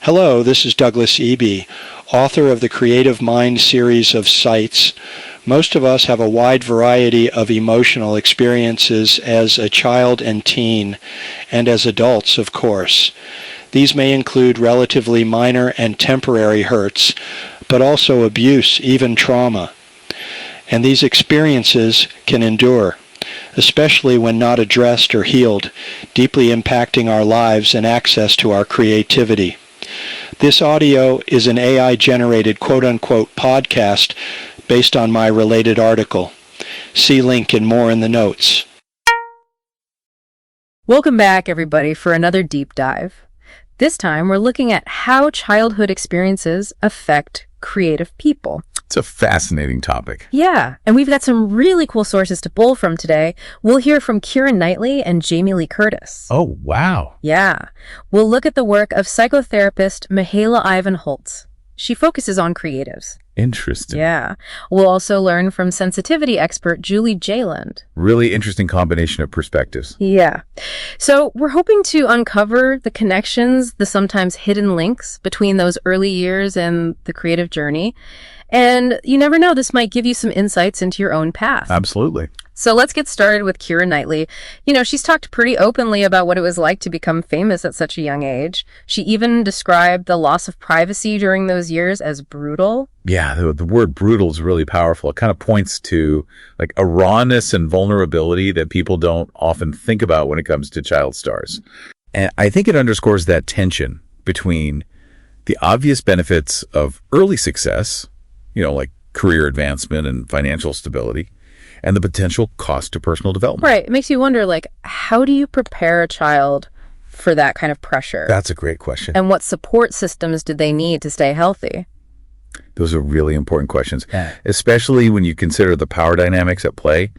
Hello, this is Douglas Eby, author of the Creative Mind series of sites. Most of us have a wide variety of emotional experiences as a child and teen, and as adults, of course. These may include relatively minor and temporary hurts, but also abuse, even trauma. And these experiences can endure, especially when not addressed or healed, deeply impacting our lives and access to our creativity. This audio is an AI-generated quote-unquote podcast based on my related article. See link and more in the notes. Welcome back, everybody, for another deep dive. This time, we're looking at how childhood experiences affect creative people. It's a fascinating topic. Yeah, and we've got some really cool sources to pull from today. We'll hear from Keira Knightley and Jamie Lee Curtis. Oh, wow. Yeah. We'll look at the work of psychotherapist Mihaela Ivan Holtz. She focuses on creatives. Interesting. Yeah. We'll also learn from sensitivity expert Julie Bjelland. Really interesting combination of perspectives. Yeah. So we're hoping to uncover the connections, the sometimes hidden links between those early years and the creative journey. And you never know, this might give you some insights into your own path. Absolutely. So let's get started with Keira Knightley. You know, she's talked pretty openly about what it was like to become famous at such a young age. She even described the loss of privacy during those years as brutal. Yeah, the word brutal is really powerful. It kind of points to like a rawness and vulnerability that people don't often think about when it comes to child stars. And I think it underscores that tension between the obvious benefits of early success, like career advancement and financial stability, and the potential cost to personal development. Right. It makes you wonder, how do you prepare a child for that kind of pressure? That's a great question. And what support systems did they need to stay healthy? Those are really important questions, Yeah. especially when you consider the power dynamics at play.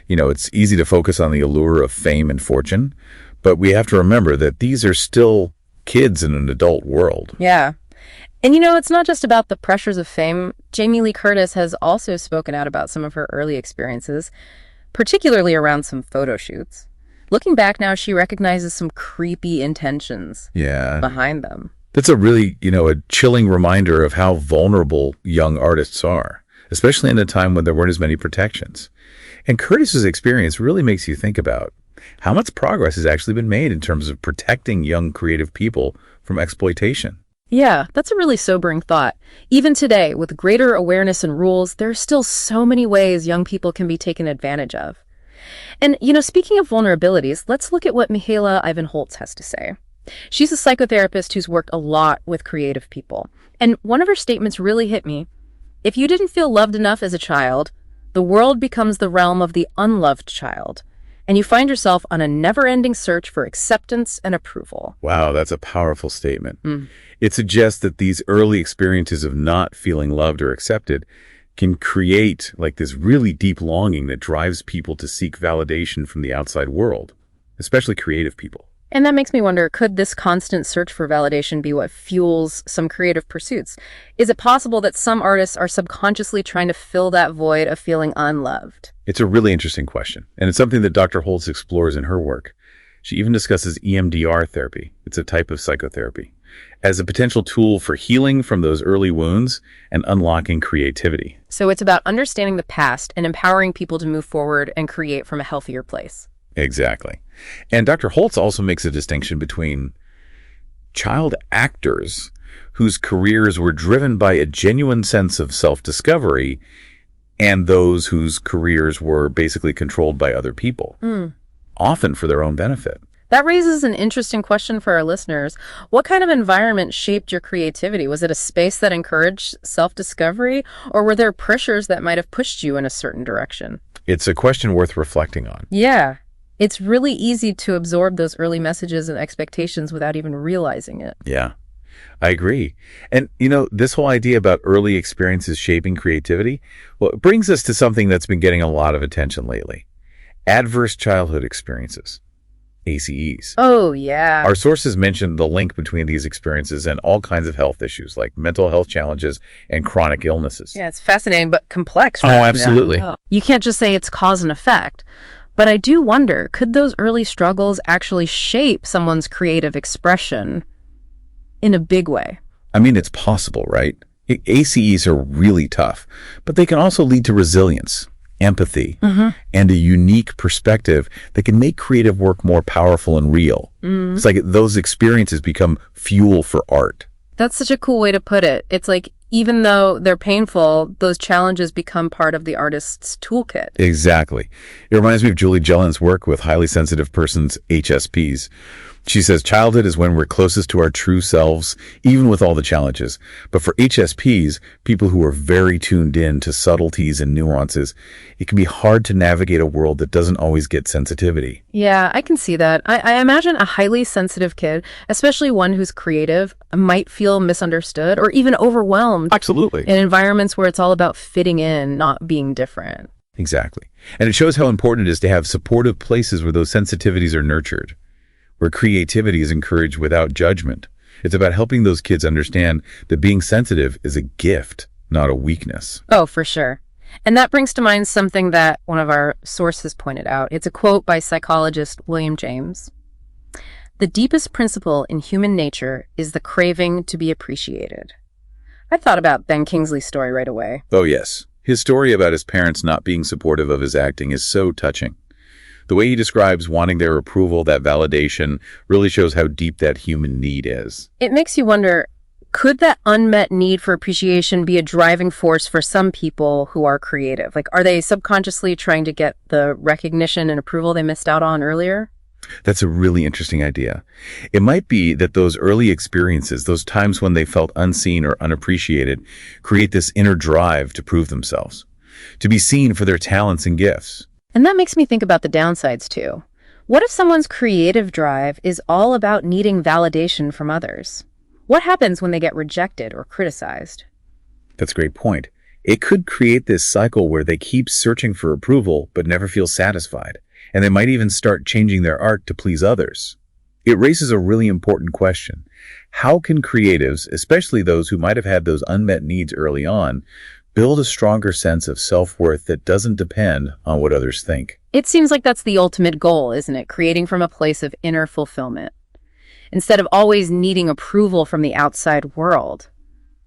It's easy to focus on the allure of fame and fortune, but we have to remember that these are still kids in an adult world. Yeah. And it's not just about the pressures of fame. Jamie Lee Curtis has also spoken out about some of her early experiences, particularly around some photo shoots. Looking back now, she recognizes some creepy intentions behind them. That's a really, a chilling reminder of how vulnerable young artists are, especially in a time when there weren't as many protections. And Curtis's experience really makes you think about how much progress has actually been made in terms of protecting young creative people from exploitation. Yeah, that's a really sobering thought. Even today, with greater awareness and rules, there are still so many ways young people can be taken advantage of. And, speaking of vulnerabilities, let's look at what Mihaela Ivan Holtz has to say. She's a psychotherapist who's worked a lot with creative people. And one of her statements really hit me. If you didn't feel loved enough as a child, the world becomes the realm of the unloved child. And you find yourself on a never-ending search for acceptance and approval. Wow, that's a powerful statement. It suggests that these early experiences of not feeling loved or accepted can create this really deep longing that drives people to seek validation from the outside world, especially creative people. And that makes me wonder, could this constant search for validation be what fuels some creative pursuits? Is it possible that some artists are subconsciously trying to fill that void of feeling unloved? It's a really interesting question, and it's something that Dr. Holtz explores in her work. She even discusses EMDR therapy, it's a type of psychotherapy, as a potential tool for healing from those early wounds and unlocking creativity. So it's about understanding the past and empowering people to move forward and create from a healthier place. Exactly. And Dr. Holtz also makes a distinction between child actors whose careers were driven by a genuine sense of self-discovery and those whose careers were basically controlled by other people, often for their own benefit. That raises an interesting question for our listeners. What kind of environment shaped your creativity? Was it a space that encouraged self-discovery, or were there pressures that might have pushed you in a certain direction? It's a question worth reflecting on. Yeah. It's really easy to absorb those early messages and expectations without even realizing it. Yeah, I agree. And, this whole idea about early experiences shaping creativity, well, it brings us to something that's been getting a lot of attention lately. Adverse childhood experiences, ACEs. Oh, yeah. Our sources mention the link between these experiences and all kinds of health issues like mental health challenges and chronic illnesses. Yeah, it's fascinating but complex. Oh, right? absolutely. Yeah. You can't just say it's cause and effect. But I do wonder, could those early struggles actually shape someone's creative expression in a big way. I mean, it's possible, right? ACEs are really tough, but they can also lead to resilience, empathy, and a unique perspective that can make creative work more powerful and real. It's like those experiences become fuel for art. That's such a cool way to put it. It's like, even though they're painful, those challenges become part of the artist's toolkit. Exactly. It reminds me of Julie Bjelland's work with highly sensitive persons, HSPs. She says childhood is when we're closest to our true selves, even with all the challenges. But for HSPs, people who are very tuned in to subtleties and nuances, it can be hard to navigate a world that doesn't always get sensitivity. Yeah, I can see that. I imagine a highly sensitive kid, especially one who's creative, might feel misunderstood or even overwhelmed. Absolutely. In environments where it's all about fitting in, not being different. Exactly. And it shows how important it is to have supportive places where those sensitivities are nurtured, where creativity is encouraged without judgment. It's about helping those kids understand that being sensitive is a gift, not a weakness. Oh, for sure. And that brings to mind something that one of our sources pointed out. It's a quote by psychologist William James. "The deepest principle in human nature is the craving to be appreciated." I thought about Ben Kingsley's story right away. Oh, yes. His story about his parents not being supportive of his acting is so touching. The way he describes wanting their approval, that validation, really shows how deep that human need is. It makes you wonder, could that unmet need for appreciation be a driving force for some people who are creative? Like, are they subconsciously trying to get the recognition and approval they missed out on earlier? That's a really interesting idea. It might be that those early experiences, those times when they felt unseen or unappreciated, create this inner drive to prove themselves, to be seen for their talents and gifts. And that makes me think about the downsides too. What if someone's creative drive is all about needing validation from others? What happens when they get rejected or criticized? That's a great point. It could create this cycle where they keep searching for approval but never feel satisfied, and they might even start changing their art to please others. It raises a really important question. How can creatives, especially those who might have had those unmet needs early on, build a stronger sense of self-worth that doesn't depend on what others think? It seems like that's the ultimate goal, isn't it? Creating from a place of inner fulfillment, instead of always needing approval from the outside world.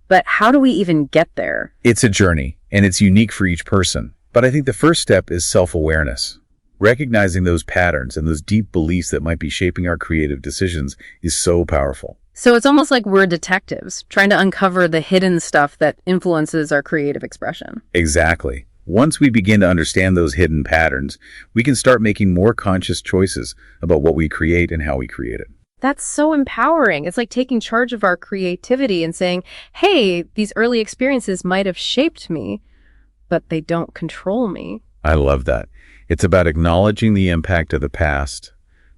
But how do we even get there? It's a journey, and it's unique for each person. But I think the first step is self-awareness. Recognizing those patterns and those deep beliefs that might be shaping our creative decisions is so powerful. So it's almost like we're detectives, trying to uncover the hidden stuff that influences our creative expression. Exactly. Once we begin to understand those hidden patterns, we can start making more conscious choices about what we create and how we create it. That's so empowering. It's like taking charge of our creativity and saying, hey, these early experiences might have shaped me, but they don't control me. I love that. It's about acknowledging the impact of the past,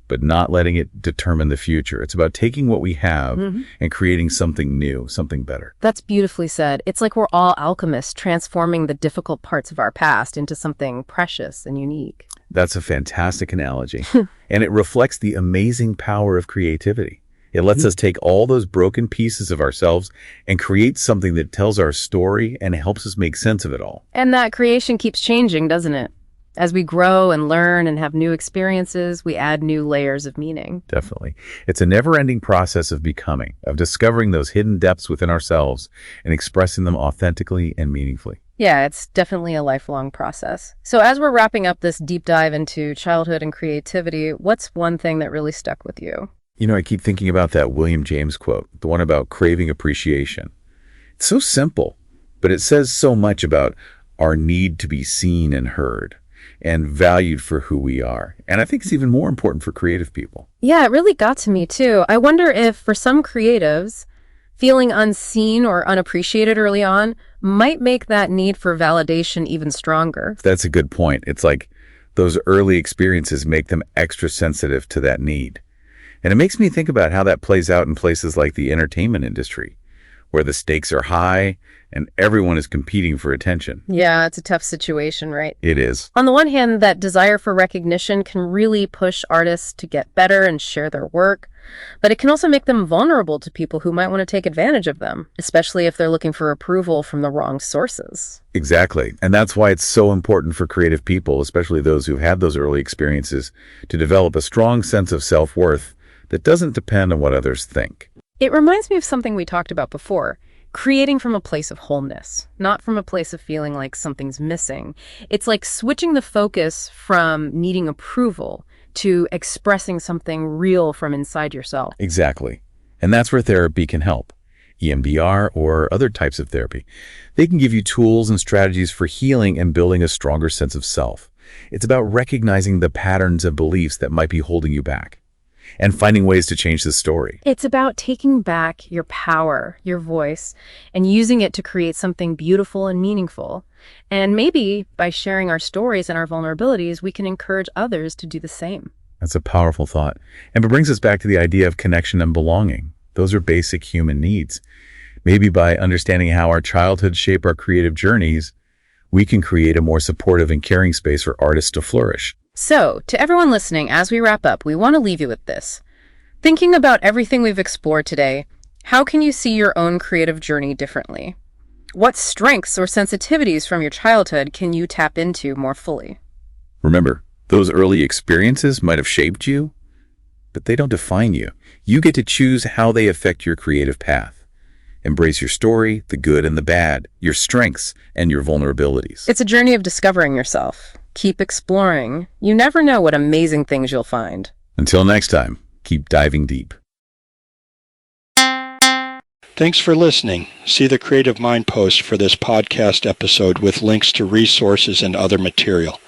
but not letting it determine the future. It's about taking what we have and creating something new, something better. That's beautifully said. It's like we're all alchemists transforming the difficult parts of our past into something precious and unique. That's a fantastic analogy. And it reflects the amazing power of creativity. It lets us take all those broken pieces of ourselves and create something that tells our story and helps us make sense of it all. And that creation keeps changing, doesn't it? As we grow and learn and have new experiences, we add new layers of meaning. Definitely. It's a never-ending process of becoming, of discovering those hidden depths within ourselves and expressing them authentically and meaningfully. Yeah, it's definitely a lifelong process. So as we're wrapping up this deep dive into childhood and creativity, what's one thing that really stuck with you? You know, I keep thinking about that William James quote, the one about craving appreciation. It's so simple, but it says so much about our need to be seen and heard and valued for who we are. And I think it's even more important for creative people. Yeah, it really got to me too. I wonder if for some creatives, feeling unseen or unappreciated early on might make that need for validation even stronger. That's a good point. It's like those early experiences make them extra sensitive to that need. And it makes me think about how that plays out in places like the entertainment industry, where the stakes are high and everyone is competing for attention. Yeah, it's a tough situation, right? It is. On the one hand, that desire for recognition can really push artists to get better and share their work, but it can also make them vulnerable to people who might want to take advantage of them, especially if they're looking for approval from the wrong sources. Exactly. And that's why it's so important for creative people, especially those who've had those early experiences, to develop a strong sense of self-worth that doesn't depend on what others think. It reminds me of something we talked about before, creating from a place of wholeness, not from a place of feeling like something's missing. It's like switching the focus from needing approval to expressing something real from inside yourself. Exactly. And that's where therapy can help. EMDR or other types of therapy. They can give you tools and strategies for healing and building a stronger sense of self. It's about recognizing the patterns and beliefs that might be holding you back and finding ways to change the story. It's about taking back your power, your voice, and using it to create something beautiful and meaningful. And maybe by sharing our stories and our vulnerabilities, we can encourage others to do the same. That's a powerful thought. And it brings us back to the idea of connection and belonging. Those are basic human needs. Maybe by understanding how our childhood shape our creative journeys, we can create a more supportive and caring space for artists to flourish. So, to everyone listening, as we wrap up, we want to leave you with this. Thinking about everything we've explored today, how can you see your own creative journey differently? What strengths or sensitivities from your childhood can you tap into more fully? Remember, those early experiences might have shaped you, but they don't define you. You get to choose how they affect your creative path. Embrace your story, the good and the bad, your strengths and your vulnerabilities. It's a journey of discovering yourself. Keep exploring. You never know what amazing things you'll find. Until next time, keep diving deep. Thanks for listening. See the Creative Mind post for this podcast episode with links to resources and other material.